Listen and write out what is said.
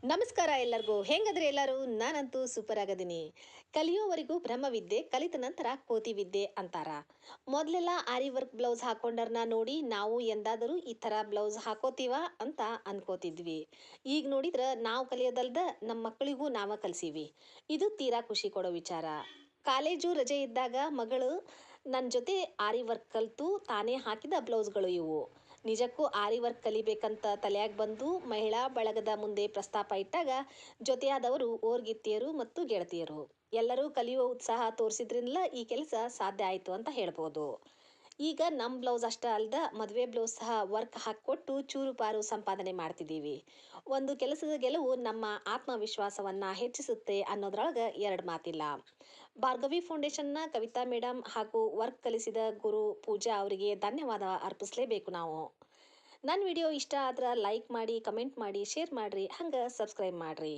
ನಮಸ್ಕಾರ ಎಲ್ಲರಿಗೂ. ಹೆಂಗದ್ರಿ ಎಲ್ಲರೂ? ನಾನಂತೂ ಸೂಪರ್ ಆಗದೀನಿ. ಕಲಿಯೋವರೆಗೂ ಬ್ರಹ್ಮವಿದ್ಯೆ, ಕಲಿತ ನಂತರ ಕೋತಿ ವಿದ್ಯೆ ಅಂತಾರ. ಮೊದಲೆಲ್ಲ ಆರಿ ವರ್ಕ್ ಬ್ಲೌಸ್ ಹಾಕೊಂಡರ್ನ ನೋಡಿ ನಾವು ಎಂದಾದರೂ ಈ ಥರ ಬ್ಲೌಸ್ ಹಾಕೋತೀವ ಅಂತ ಅನ್ಕೋತಿದ್ವಿ. ಈಗ ನೋಡಿದ್ರೆ ನಾವು ಕಲಿಯೋದಲ್ದ ನಮ್ಮ ಮಕ್ಕಳಿಗೂ ನಾವ ಕಲಿಸೀವಿ. ಇದು ತೀರಾ ಖುಷಿ ಕೊಡೋ ವಿಚಾರ. ಕಾಲೇಜು ರಜೆ ಇದ್ದಾಗ ಮಗಳು ನನ್ನ ಜೊತೆ ಆರಿ ವರ್ಕ್ ಕಲಿತು ತಾನೇ ಹಾಕಿದ ಬ್ಲೌಸ್ಗಳು ಇವು. ನಿಜಕ್ಕೂ ಆರಿ ವರ್ಕ್ ಕಲಿಬೇಕಂತ ತಲೆಯಾಗ ಬಂದು ಮಹಿಳಾ ಬಳಗದ ಮುಂದೆ ಪ್ರಸ್ತಾಪ ಇಟ್ಟಾಗ ಜೊತೆಯಾದವರು ಓರ್ಗಿತ್ತಿಯರು ಮತ್ತು ಗೆಳತಿಯರು ಎಲ್ಲರೂ ಕಲಿಯುವ ಉತ್ಸಾಹ ತೋರಿಸಿದ್ರಿಂದಲ ಈ ಕೆಲಸ ಸಾಧ್ಯ ಆಯಿತು ಅಂತ ಹೇಳ್ಬೋದು. ಈಗ ನಮ್ಮ ಬ್ಲೌಸ್ ಅಷ್ಟೇ ಅಲ್ದ ಮದುವೆ ಬ್ಲೌಸ್ ಸಹ ವರ್ಕ್ ಹಾಕಿಕೊಟ್ಟು ಚೂರು ಪಾರು ಸಂಪಾದನೆ ಮಾಡ್ತಿದ್ದೀವಿ. ಒಂದು ಕೆಲಸದ ಗೆಲುವು ನಮ್ಮ ಆತ್ಮವಿಶ್ವಾಸವನ್ನು ಹೆಚ್ಚಿಸುತ್ತೆ ಅನ್ನೋದ್ರೊಳಗೆ ಎರಡು ಮಾತಿಲ್ಲ. ಭಾರ್ಗವಿ ಫೌಂಡೇಶನ್ನ ಕವಿತಾ ಮೇಡಮ್ ಹಾಗೂ ವರ್ಕ್ ಕಲಿಸಿದ ಗುರು ಪೂಜಾ ಅವರಿಗೆ ಧನ್ಯವಾದ ಅರ್ಪಿಸಲೇಬೇಕು ನಾವು. ನನ್ನ ವಿಡಿಯೋ ಇಷ್ಟ ಆದ್ರೆ ಲೈಕ್ ಮಾಡಿ, ಕಮೆಂಟ್ ಮಾಡಿ, ಶೇರ್ ಮಾಡಿರಿ, ಹಂಗೆ ಸಬ್ಸ್ಕ್ರೈಬ್ ಮಾಡಿರಿ.